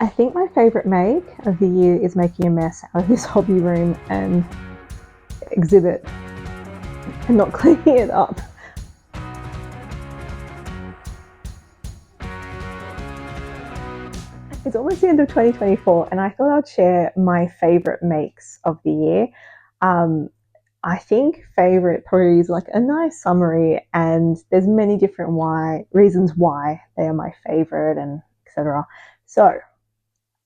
I think my favourite make of the year is making a mess out of this hobby room and exhibit and not cleaning it up. It's almost the end of 2024 and I thought I'd share my favourite makes of the year. I think favourite probably is like a nice summary, and there's many different reasons why they are my favourite and etc. So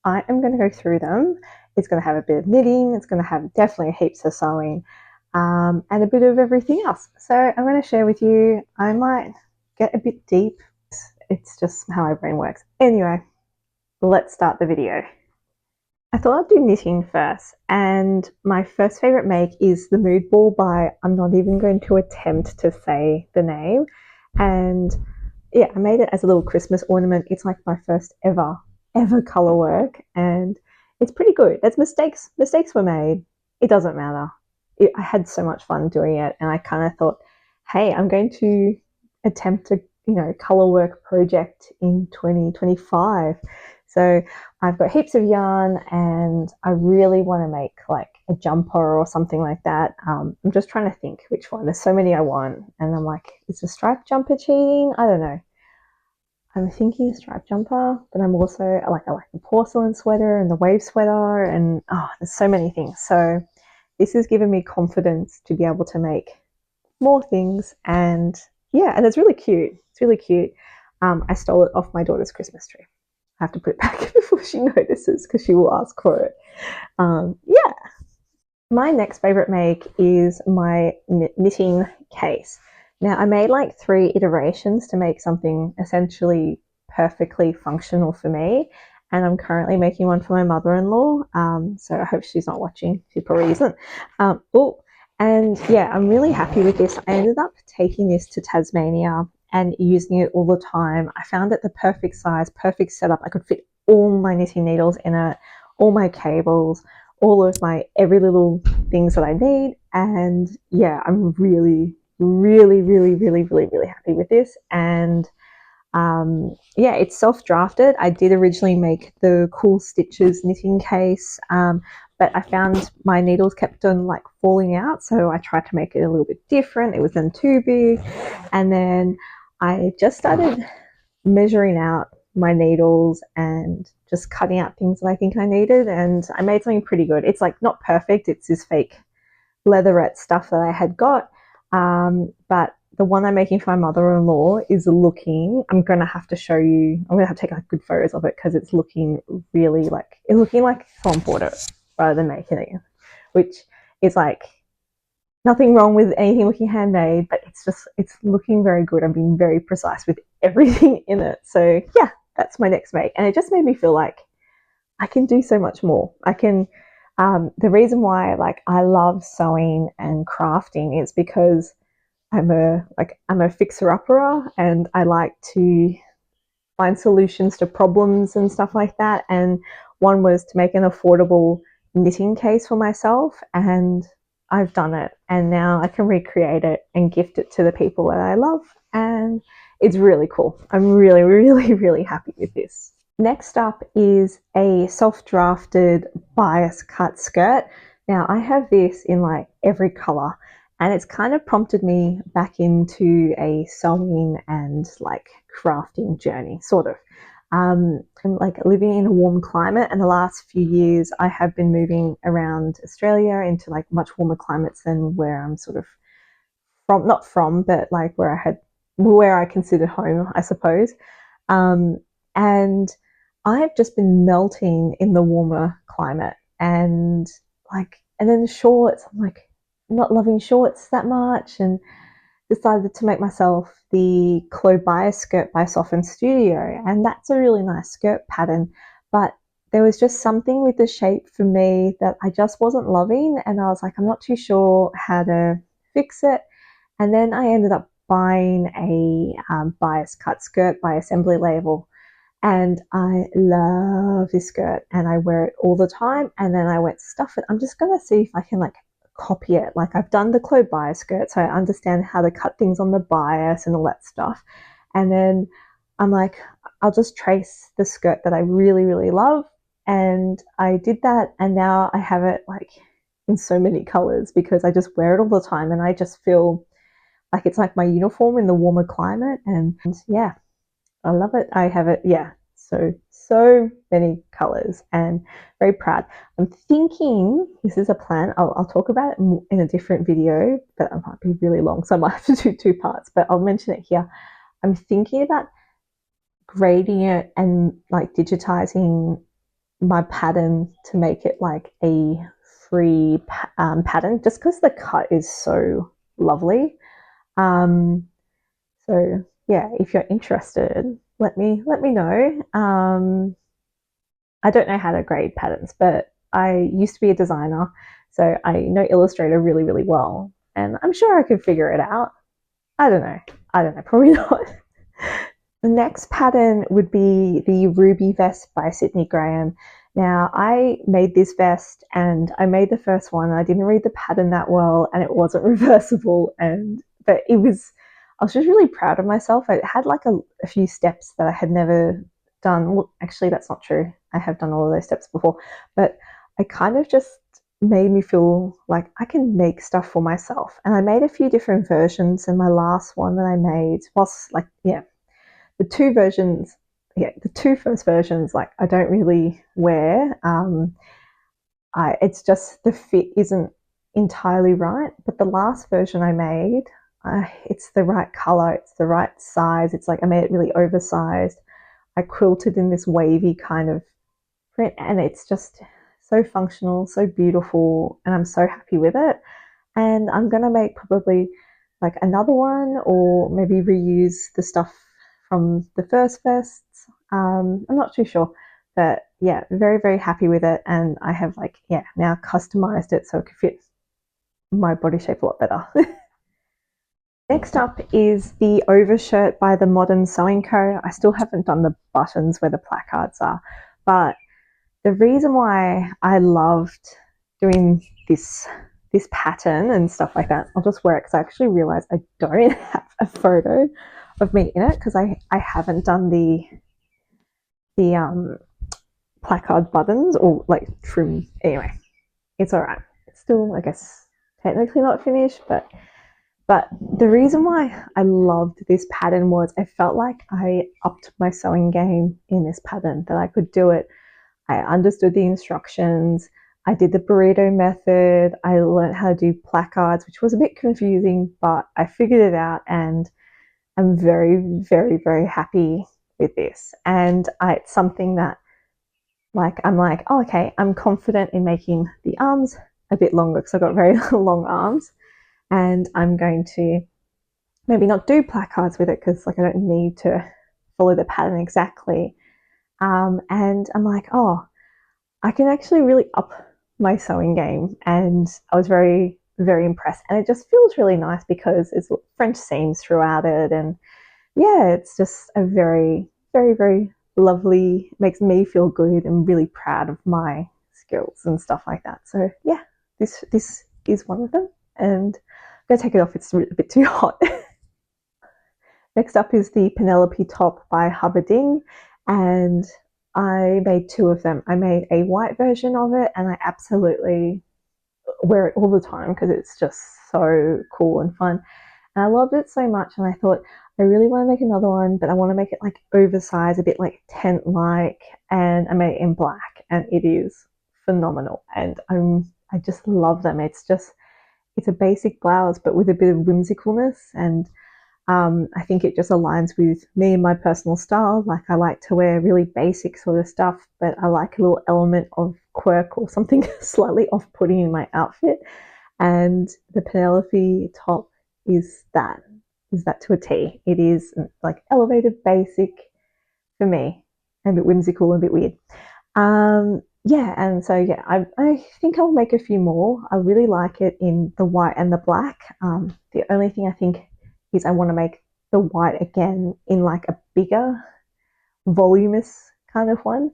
I am going to go through them. It's going to have a bit of knitting, it's going to have definitely heaps of sewing, and a bit of everything else. So I'm going to share with you. I might get a bit deep. It's just how my brain works. Anyway, let's start the video. I thought I'd do knitting first, and my first favourite make is the Mood Ball by, I'm not even going to attempt to say the name, and yeah, I made it as a little Christmas ornament. It's like my first ever colour work, and it's pretty good. There's mistakes were made. It doesn't matter. I had so much fun doing it, and I kind of thought, hey, I'm going to attempt a colour work project in 2025. So I've got heaps of yarn and I really want to make like a jumper or something like that. I'm just trying to think which one. There's so many I want, and I'm like, is a striped jumper cheating? I don't know. I'm thinking striped jumper, but I'm also I like the porcelain sweater and the wave sweater, and there's so many things. So this has given me confidence to be able to make more things, and yeah, and it's really cute. It's really cute. I stole it off my daughter's Christmas tree. I have to put it back before she notices because she will ask for it. Yeah. My next favorite make is my knitting case. Now, I made like 3 iterations to make something essentially perfectly functional for me, and I'm currently making one for my mother-in-law. So I hope she's not watching. She probably isn't. And yeah, I'm really happy with this. I ended up taking this to Tasmania and using it all the time. I found it the perfect size, perfect setup. I could fit all my knitting needles in it, all my cables, all of my every little things that I need. And yeah, I'm really happy with this. And yeah, it's self-drafted. I did originally make the Cool Stitches knitting case, but I found my needles kept on like falling out, so I tried to make it a little bit different. It was then too big, and then I just started measuring out my needles and just cutting out things that I think I needed, and I made something pretty good. It's like not perfect. It's this fake leatherette stuff that I had got, but the one I'm making for my mother-in-law is looking, I'm going to have to show you, I'm going to have to take like good photos of it because it's looking really like, it's looking like someone bought it rather than making it, which is like nothing wrong with anything looking handmade, but it's looking very good. I'm being very precise with everything in it. So yeah, that's my next make. And it just made me feel like I can do so much more. I can, the reason why like I love sewing and crafting is because I'm a fixer-upper, and I like to find solutions to problems and stuff like that. And one was to make an affordable knitting case for myself, and I've done it. And now I can recreate it and gift it to the people that I love. And it's really cool. I'm really happy with this. Next up is a self-drafted bias cut skirt. Now I have this in like every color, and it's kind of prompted me back into a sewing and like crafting journey, sort of. I'm like living in a warm climate, and the last few years I have been moving around Australia into like much warmer climates than where I'm sort of from, not from, but like where I considered home, I suppose. And I've just been melting in the warmer climate, and then shorts, I'm like, not loving shorts that much, and decided to make myself the Chloe Bias skirt by Soften Studio, and that's a really nice skirt pattern, but there was just something with the shape for me that I just wasn't loving, and I was like, I'm not too sure how to fix it. And then I ended up buying a bias cut skirt by Assembly Label, and I love this skirt and I wear it all the time. And then I went, stuff it, I'm just gonna see if I can like copy it. Like I've done the Chloe bias skirt, so I understand how to cut things on the bias and all that stuff. And then I'm like, I'll just trace the skirt that I really, really love. And I did that, and now I have it like in so many colors because I just wear it all the time, and I just feel like it's like my uniform in the warmer climate. And yeah, I love it. I have it, yeah, so many colors, and very proud. I'm thinking this is a plan. I'll talk about it in a different video, but it might be really long, so I might have to do two parts. But I'll mention it here. I'm thinking about grading it and like digitizing my pattern to make it like a free pattern, just because the cut is so lovely. Um, so yeah, if you're interested, let me know. I don't know how to grade patterns, but I used to be a designer, so I know Illustrator really, really well, and I'm sure I could figure it out. I don't know. I don't know. Probably not. The next pattern would be the Ruby Vest by Sydney Graham. Now, I made this vest and I made the first one. I didn't read the pattern that well and it wasn't reversible. But I was just really proud of myself. I had like a few steps that I had never done. Well, actually, that's not true. I have done all of those steps before, but I kind of just made me feel like I can make stuff for myself. And I made a few different versions, and my last one that I made was like, yeah, the two versions, yeah, the two first versions, like I don't really wear. It's just the fit isn't entirely right. But the last version I made, it's the right color, it's the right size. It's like I made it really oversized. I quilted in this wavy kind of print, and it's just so functional, so beautiful, and I'm so happy with it. And I'm gonna make probably like another one, or maybe reuse the stuff from the first vests. I'm not too sure, but yeah, very, very happy with it. And I have like, yeah, now customized it so it could fit my body shape a lot better. Next up is the overshirt by the Modern Sewing Co. I still haven't done the buttons where the placards are, but the reason why I loved doing this pattern and stuff like that, I'll just wear it because I actually realized I don't have a photo of me in it because I haven't done the placard buttons or like trim. Anyway, it's all right. It's still, I guess, technically not finished, but the reason why I loved this pattern was I felt like I upped my sewing game in this pattern, that I could do it. I understood the instructions. I did the burrito method. I learned how to do placards, which was a bit confusing, but I figured it out, and I'm very, very, very happy with this. And it's something that, like, I'm like, oh, okay, I'm confident in making the arms a bit longer because I've got very long arms, and I'm going to maybe not do placards with it because, like, I don't need to follow the pattern exactly. And I'm like, oh, I can actually really up my sewing game, and I was very, very impressed. And it just feels really nice because it's French seams throughout it, and yeah, it's just a very, very, very lovely. Makes me feel good and really proud of my skills and stuff like that. So yeah, this is one of them, and I'm gonna take it off. It's a bit too hot. Next up is the Penelope top by Hubba, and I made two of them. I made a white version of it, and I absolutely wear it all the time because it's just so cool and fun. And I loved it so much, and I thought I really want to make another one, but I want to make it like oversized, a bit like tent-like, and I made it in black, and it is phenomenal. And I just love them. It's a basic blouse, but with a bit of whimsicalness, and I think it just aligns with me and my personal style. Like, I like to wear really basic sort of stuff, but I like a little element of quirk or something slightly off-putting in my outfit. And the Penelope top is that to a T. It is like elevated basic for me, and a bit whimsical and a bit weird. Yeah, and so yeah, I think I'll make a few more. I really like it in the white and the black. The only thing I think is I want to make the white again in like a bigger, voluminous kind of one.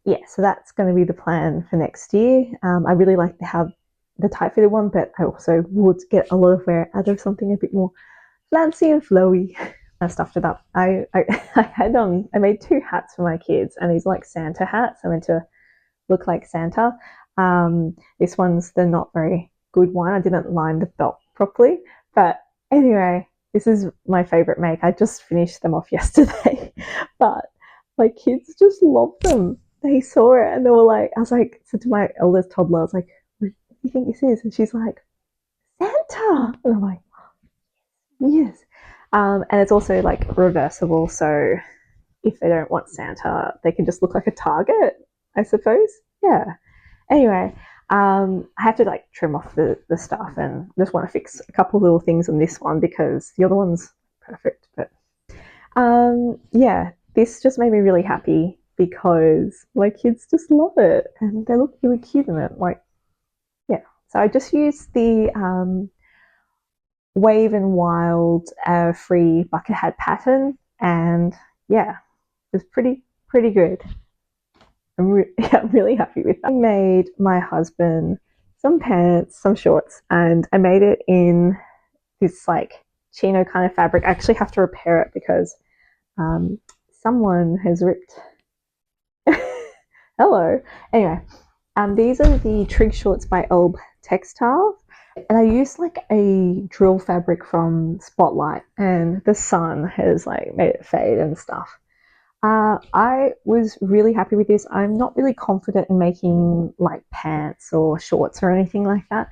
Yeah, so that's going to be the plan for next year. I really like to have the tight fitted one, but I also would get a lot of wear out of something a bit more fancy and flowy. I stuffed it up. I made two hats for my kids, and these like Santa hats. I meant to look like Santa. This one's the not very good one. I didn't line the belt properly, but anyway, this is my favorite make. I just finished them off yesterday, but my kids just love them. They saw it and they were like, I was like, so to my eldest toddler, I was like, what do you think this is? And she's like, Santa. And I'm like, yes. And it's also like reversible, so if they don't want Santa, they can just look like a target, I suppose. Yeah. Anyway, I have to like trim off the stuff and just want to fix a couple little things on this one because the other one's perfect. But yeah, this just made me really happy because my kids just love it and they look really cute in it. Like, yeah. So I just used the Wave and Wild free bucket hat pattern, and yeah, it was pretty good. I'm really happy with that. I made my husband some pants, some shorts, and I made it in this like chino kind of fabric. I actually have to repair it because someone has ripped. Hello. Anyway, these are the Trigg shorts by Elbe Textiles. And I used like a drill fabric from Spotlight, and the sun has like made it fade and stuff. I was really happy with this. I'm not really confident in making like pants or shorts or anything like that.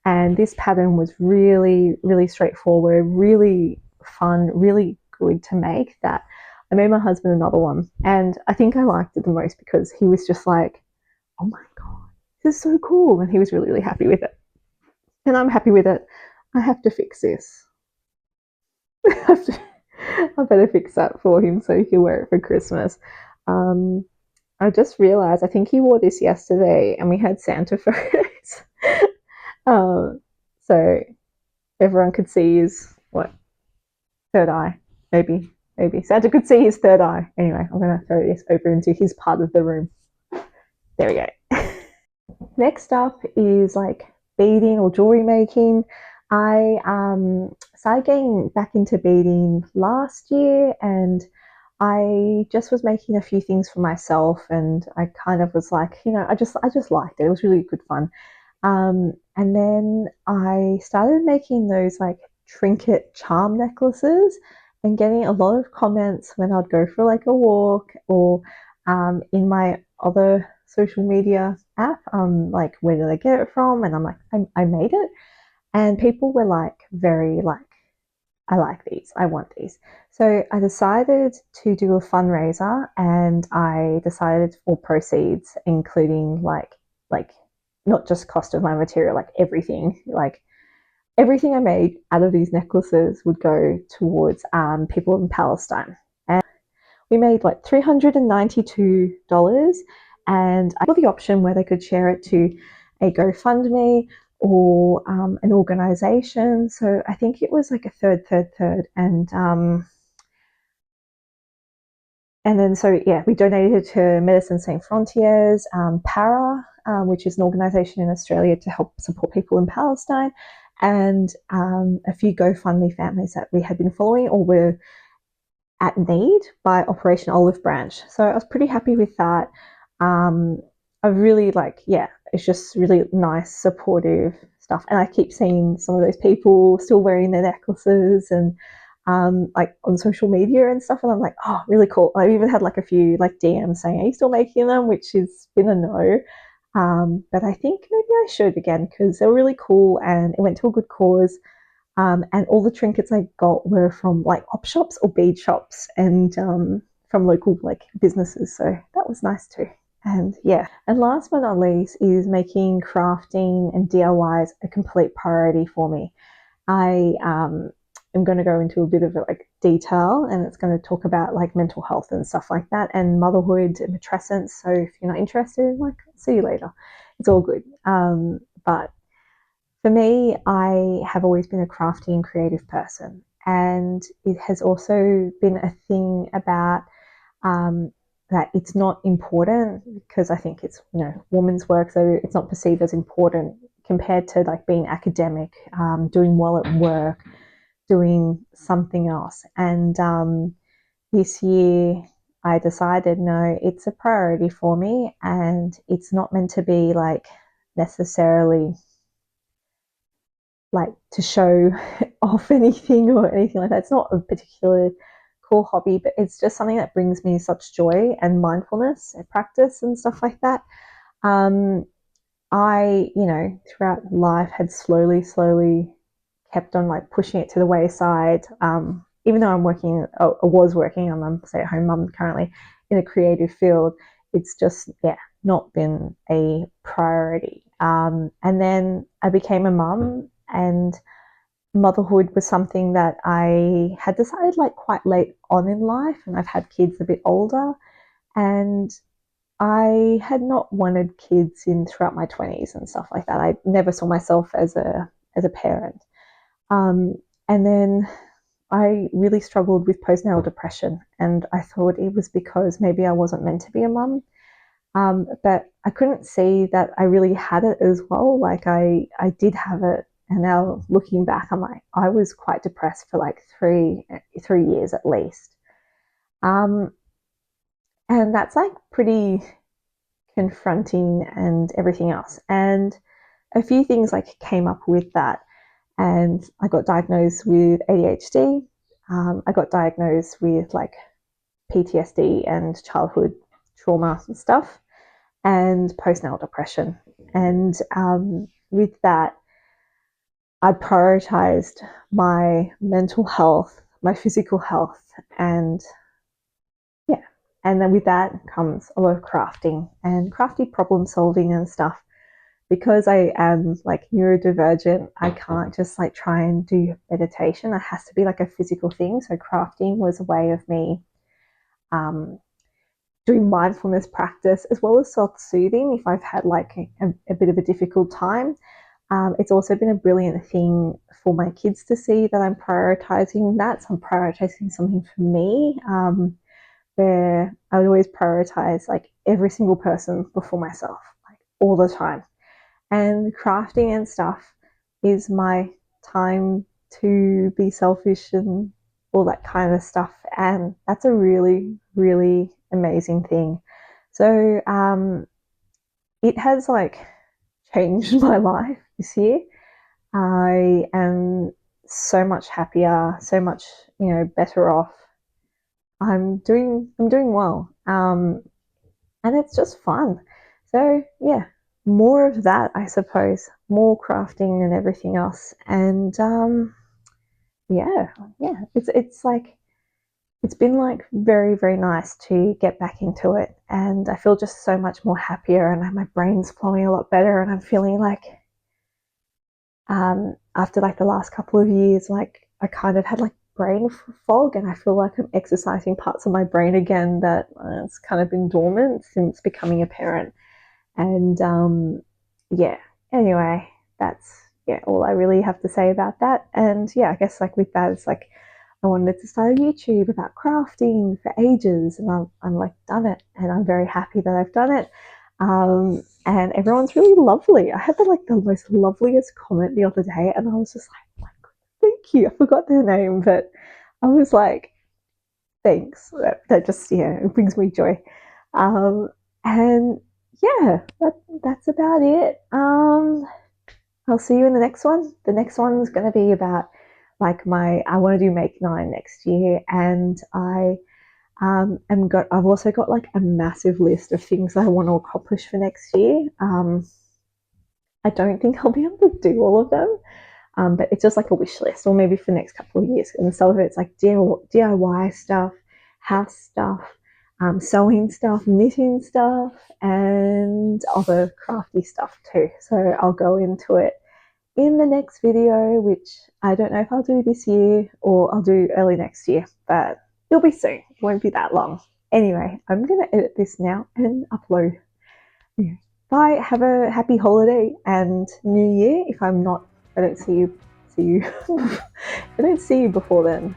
And this pattern was really straightforward, really fun, really good to make that I made my husband another one. And I think I liked it the most because he was just like, oh my God, this is so cool. And he was really happy with it. And I'm happy with it. I have to fix this. I better fix that for him so he can wear it for Christmas. Um, I just realized I think he wore this yesterday and we had Santa photos. um, so everyone could see his what third eye, maybe Santa could see his third eye. Anyway, I'm gonna throw this over into his part of the room. There we go. Next up is like beading or jewellery making. I started getting back into beading last year, and I just was making a few things for myself, and I kind of was like, I just liked it. It was really good fun. And then I started making those like trinket charm necklaces and getting a lot of comments when I'd go for like a walk or in my other social media app, like where did I get it from? And I'm like, I made it. And people were like, very like, I like these, I want these. So I decided to do a fundraiser and I decided for proceeds, including like not just cost of my material, like everything I made out of these necklaces would go towards people in Palestine. And we made like $392 and I got the option where they could share it to a GoFundMe or an organization. So I think it was like a third. And then, so yeah, we donated to Médecins Sans Frontières, Para, which is an organization in Australia to help support people in Palestine, and a few GoFundMe families that we had been following or were at need by Operation Olive Branch. So I was pretty happy with that. I really it's just really nice, supportive stuff. And I keep seeing some of those people still wearing their necklaces and like on social media and stuff. And I'm like, oh, really cool. I've even had like a few like DMs saying, are you still making them? Which has been a no. But I think maybe I should again because they were really cool and it went to a good cause. And all the trinkets I got were from like op shops or bead shops and from local like businesses. So that was nice too. And yeah, and last but not least is making crafting and DIYs a complete priority for me. I am going to go into a bit of like detail and it's going to talk about like mental health and stuff like that and motherhood and matrescence. So if you're not interested, like see you later. It's all good. But for me, I have always been a crafty and creative person, and it has also been a thing about that it's not important because I think it's women's work, so it's not perceived as important compared to like being academic, doing well at work, doing something else. And this year I decided, no, it's a priority for me, and it's not meant to be like necessarily like to show off anything or anything like that. It's not a particularly cool hobby, but it's just something that brings me such joy and mindfulness and practice and stuff like that. Um, I, throughout life had slowly kept on like pushing it to the wayside. Even though I was working, I'm a stay-at-home mum currently in a creative field. It's just, not been a priority. And then I became a mum, and motherhood was something that I had decided like quite late on in life, and I've had kids a bit older, and I had not wanted kids in throughout my 20s and stuff like that. I never saw myself as a parent. And then I really struggled with postnatal depression, and I thought it was because maybe I wasn't meant to be a mum. But I couldn't see that I really had it as well. Like I did have it, and now looking back, I'm like, I was quite depressed for like three years at least. And that's like pretty confronting and everything else. And a few things like came up with that, and I got diagnosed with ADHD. I got diagnosed with like PTSD and childhood trauma and stuff, and postnatal depression. And with that, I prioritized my mental health, my physical health, and yeah. And then with that comes a lot of crafting and crafty problem solving and stuff. Because I am like neurodivergent, I can't just like try and do meditation. It has to be like a physical thing. So crafting was a way of me um, doing mindfulness practice as well as self-soothing if I've had like a bit of a difficult time. It's also been a brilliant thing for my kids to see that I'm prioritizing that. So I'm prioritizing something for me, where I would always prioritize like every single person before myself, like all the time. And crafting and stuff is my time to be selfish and all that kind of stuff. And that's a really, really amazing thing. So it has like changed my life this year. I am so much happier, so much, better off. I'm doing well. And it's just fun. So yeah, more of that, I suppose. More crafting and everything else. And yeah, it's like it's been like very, very nice to get back into it, and I feel just so much more happier, and my brain's flowing a lot better, and I'm feeling like after like the last couple of years, like I kind of had like brain fog, and I feel like I'm exercising parts of my brain again that it's kind of been dormant since becoming a parent. And yeah, anyway, that's all I really have to say about that. And yeah, I guess like with that, it's like I wanted to start a YouTube about crafting for ages, and I'm like done it, and I'm very happy that I've done it. And everyone's really lovely. I had the most loveliest comment the other day, and I was just like thank you. I forgot their name, but I was like, thanks. That just it brings me joy. And yeah, that's about it. I'll see you in the next one. The next one is going to be about like I want to do Make 9 next year, and I've also got like a massive list of things I want to accomplish for next year. I don't think I'll be able to do all of them, but it's just like a wish list, or maybe for the next couple of years. And some of it's like DIY stuff, house stuff, sewing stuff, knitting stuff, and other crafty stuff too. So I'll go into it in the next video, which I don't know if I'll do this year or I'll do early next year, but it'll be soon. It won't be that long. Anyway, I'm going to edit this now and upload. Anyway, bye. Have a happy holiday and New Year. If I don't see you. I don't see you before then.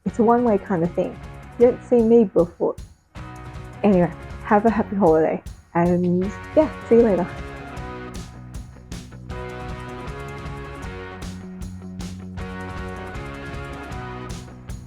It's a one-way kind of thing. You don't see me before. Anyway, have a happy holiday, and yeah, see you later.